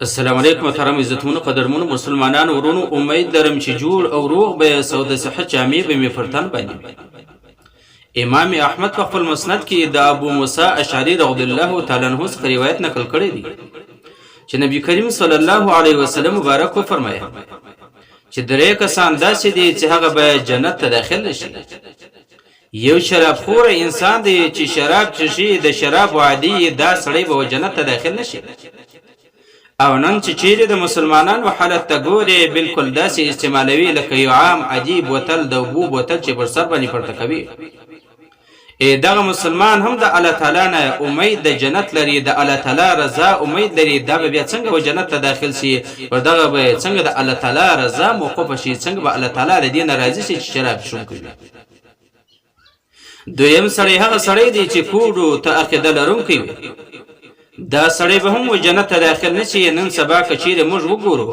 السلام علیکم محترم عزتمنو قدرمنو مسلمانانو ورونو امید لرم چې جوړ او روغ به سو د صحت جامې به می فرتن باندې امام احمد په خپل مسند کې د ابو موسی اشعری رضی الله تعالی عنہ څخه روایت نقل کړی دی چې نبی کریم صلی الله علیه وسلم مبارک فرمایي چې درې کسان داسې دي چې هغه به جنت ته داخل شي. یو شراب خور انسان دی چې شراب چشي د شراب عادي دا سړی به جنت ته داخل نشي. او نن چې چیرې د مسلمانانو حالت ته ګورې بالکل داسې استعمالوي لکه یو عام عادي بوتل د اوبو بوتل چې پر سر باندې پورته کوي. دغه مسلمان هم د الله تعالی نه امید د جنت لري، د الله تعالی رضا امید لري. دا به بیا څنګه به جنت ته داخل شي، پر دغه به څنګه د الله تعالی رضا موقوف شي، څنګه به الله تعالی د دې نه راضي شي چې شراب شروع کوي. دویم سړی هغه سړی دی چې کوډو ته عقیده لرونکی وي. دا سړی به هم جنت ته داخل نشي. نن سبا که چیرې موږ وګورو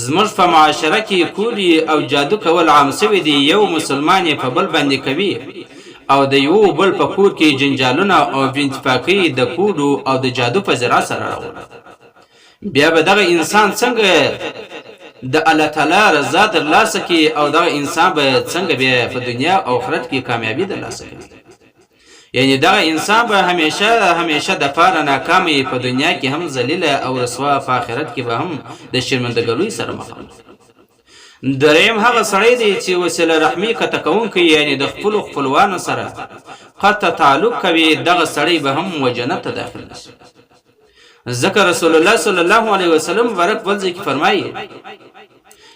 زموږ په معاشره کې کوډي او جادو کول عام سوي دي. یو مسلمان یې په بل باندې کوي او د یو بل په کور کې جنجالونه او بېاتفاقي د کوډو او د جادو په ذریعه سره راوړي. بیا به دغه انسان څنګه د الله تعالی رضا ترلاسه کړي او دغه انسان به څنګه بیا په دنیا او آخرت کې کامیابي ترلاسه کړي. یعنی دغه انسان به همیشه د پاره ناکامي په دنیا کې هم ذلیل او رسوا، په آخرت کې به هم د شرمندګلوي سره مخامخ. دریم هغه سړی دی چې وسیله رحمي قطع کوونکی، یعنی د خپلو خپلوانو سره قطع تعلق کوي. دغه سړی به هم جنت ته داخل نشي. ځکه رسول الله صلی الله علیه وسلم مبارک بل ځای کې فرمایي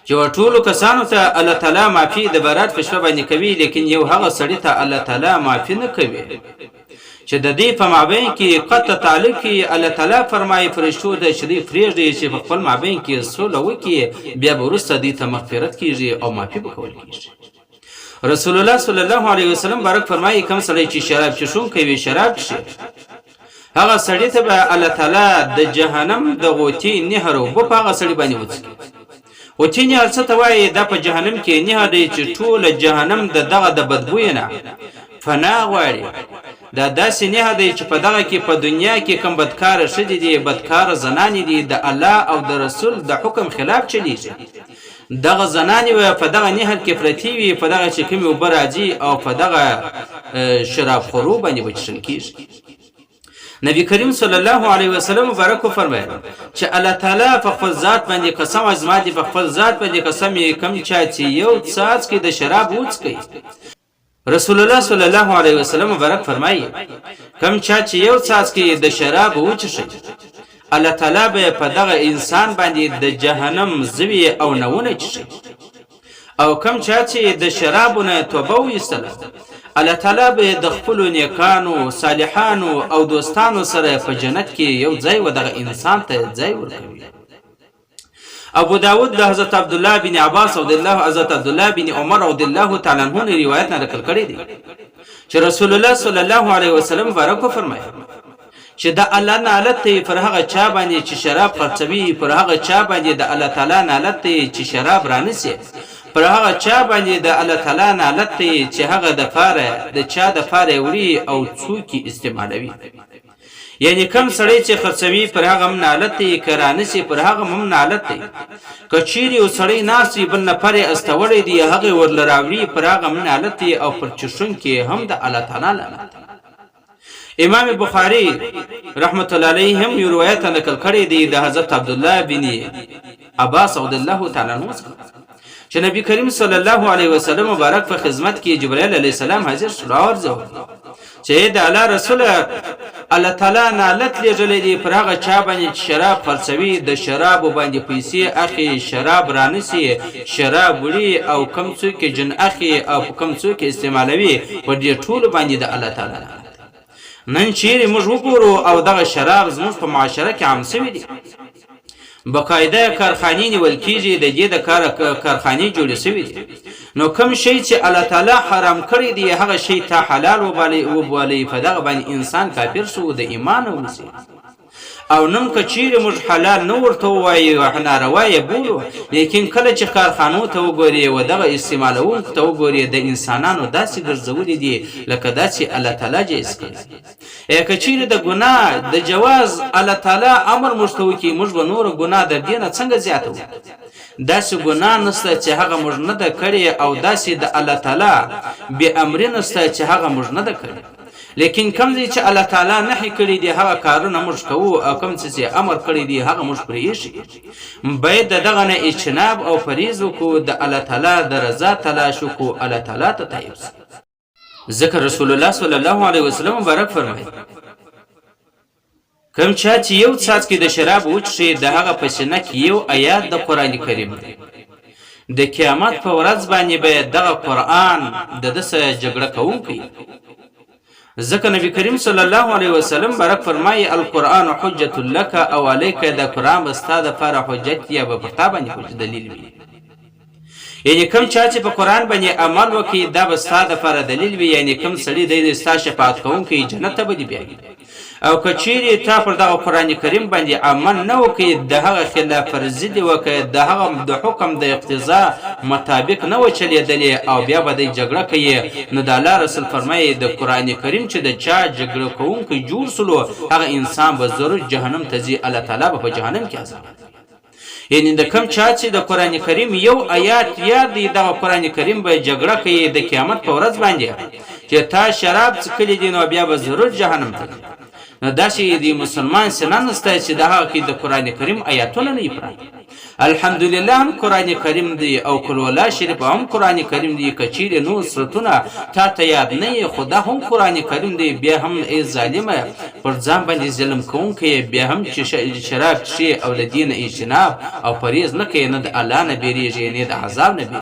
چې ټولو کسانو ته الله تعالی معافي د برات په شپه باندې کوي، لیکن یو هغه سړی ته الله تعالی معافي نه کوي چې د دې په مابین کې قطع تعلق کې. الله تعالی فرمایي فرشتو د شریف پرېږدي چې په خپل مابین کې صلح وکړي، بیا به وروسته دې ته مغفرت کیږي او معافي به کول کیږي. رسول الله صلی الله علیه وسلم بارک فرمایي کوم سړی چې شراب چښونکی وي، شراب څښي، هغه سړی ته به الله تعالی د جهنم د غوټې نهر اوبه په هغه سړي باندې وڅښي. غوټې نهر څه ته وایي؟ دا په جهنم کې نهر دی چې ټوله جهنم د دغه د بدبوی نه فنا غواړي. دا داسې نهر دی چې په دغه کې په دنیا کې کوم بدکاره ښځې دي، بدکاره زنانې دي، د الله او د رسول د حکم خلاف چلیږي، دغه زنانې په دغه نهر کې پرتې وي، په دغه چې کومې اوبه راځي او په دغه شراب خورو باندې به څښل کېږي. نبی کریم صلی الله علیه وسلم مبارک فرمایي چې الله تعالی په خپل ذات باندې قسم، ازما دي په خپل ذات باندې قسم یې کوم چا چې یو څاڅکی د شراب وڅښي. رسول الله صلی الله علیه وسلم مبارک فرمایي کوم چا چې یو څاڅکی د شراب وڅښي، الله تعالی به په دغه انسان باندې د جهنم زوی او نونه چشي. او کوم چا چې د شرابونه توبه ویستله، الله تعالی به د خپل نیکانو، صالحانو او دوستانو سره په جنت کې یو ځای و دغه انسان ته ځای ورکوي. ابو داود د حضرت عبد الله بن عباس رضی الله، حضرت عبد الله بن عمر رضی الله تعالی عنہ روایت نقل کړی دی چې رسول الله صلی الله علیه وسلم مبارک فرمایي چې د الله نعلت ته پر هغه چا باندې چې شراب خرڅوي، پر هغه چا باندې د الله تعالی نعلت ته چې شراب رانسي، پر هغه چا باندې د الله تعالی نعلت ته چې هغه د فاره د چا د فاره وړي او څوکي استعمالوي. یعنی کم سړی چې خرڅوي پر هغه هم نعلت ته، کرانسي پر هغه هم نعلت ته. کچيري او سړی ناسي بل نفر استوړي دی، هغه ورلراوي پر هغه هم نعلت ته، او پر چشون کې هم د الله تعالی نعلت. امام بخاری رحمت الله علیه هم یو روایت نقل کړی دی د حضرت عبد الله بن عباس رضی الله تعالی عنہ چې نبی کریم صلی الله علیه وسلم مبارک په خدمت کې جبرائیل علیه السلام حاضر شو راورځو چې د الله رسول الله تعالی نعلت لېږلی دی پر هغه چا باندې شراب خرڅوي، د شراب باندې پیسې اخی، شراب رانسي، شراب وړي او کم څوک جن اخی او کم څوک استعمالوي، په دې ټول باندې د الله تعالی. نن چیرې موږ وګورو او دغه شراب زموږ په معاشره کې عام شوي دي. بقاعده کارخانې نیول کېږي، د دې د کارخانې جوړې شوي دي. نو کوم شی چې الله تعالی حرام کړی دی هغه شی ته حلال وبالي، په دغه باندې انسان کافر شو، د ایمان ونیسي. او نن که چیرې موږ حلال نه ورته ووایو او ناروا یې بولو، لیکن کله چې کارخانو ته وګورې و دغه استعمالوونکو ته وګورې د انسانانو داسې ګرځولي دي لکه داسې الله تعالی جایز کړي. که چیرې د ګناه د جواز الله تعالی امر موږ ته وکړي، موږ به نوره ګناه د دې نه څنګه زیاته وکړو؟ داسې ګناه نشته چې هغه موږ نه ده کړې، او داسې د الله تعالی بې امري نشته چې هغه موږ نه ده کړې. لیکن کوم ځای چې الله تعالی نهي کړي دي هغه کارونه موږ کوو، او کوم څه چې امر کړي دي هغه موږ پرېږدي. باید د دغه نه اجتناب او پرهیز وکړو، د الله تعالی د رضا تلاش وکړو، الله تعالی ته تایب شو. ذکر رسول الله صلی الله علیه وسلم مبارک فرمایي کوم چا چې یو څاڅکی د شراب وڅښي د هغه په سینه کې یو آیات د قرآن کریم دی، د قیامت په ورځ باندې به دغه قرآن د ده سره جګړه کوونکی. ځکه نبی کریم صلی الله علیه وسلم برک فرمایي القرآن حجة لك او علیک، د قرآن به ستا دپاره حجت یا به پر تا باندې حجت دلیل وي. یعنی کم چا چې په قرآن باندې عمل وکړي دا به ستا دپاره دلیل وي، یعنی کم سړي دی ستا شفاعت کوونکی جنت ته به دې بیایي. او که چیرې تا پر دغه قرآن کریم باندې عمل نه وکړي، د هغه خلاف ورزي دې وکړي، د هغه د حکم د اقتضا مطابق نه و چلېدلې، او بیا به دی جګړه کوي، نو د الله رسول فرمایي د قرآن کریم چې د چا جګړه کوونکی جوړ سلو هغه انسان به ضرور جهنم ته ځي، الله تعالی به په جهنم کې عذاب. یعنی د کم چا چې د قرآن کریم یو آیات یاد دی، دغه قرآن کریم به جګړه کوي د قیامت په ورځ باندې چې تا شراب څښلي دي نو بیا به ضرور جهنم ته ځي. نو داسې د مسلمان سنه نشته چې د هغه کې د قرآن کریم آیاتونه نه وي پراته. الحمدلله هم قرآن کریم دی، او کل ولا شریف هم قرآن کریم دی. که چیرې نور سورتونه تا ته یاد نه یې، خو دا هم قرآن کریم دی. بیا هم ای ظالمه پر ځان باندې ظلم کوونکی، بیا هم چې شراب څښي او له دې نه اجتناب او پرهیز نه کوي، نه د الله نه بیریږي نه د عذاب نه بیریږي.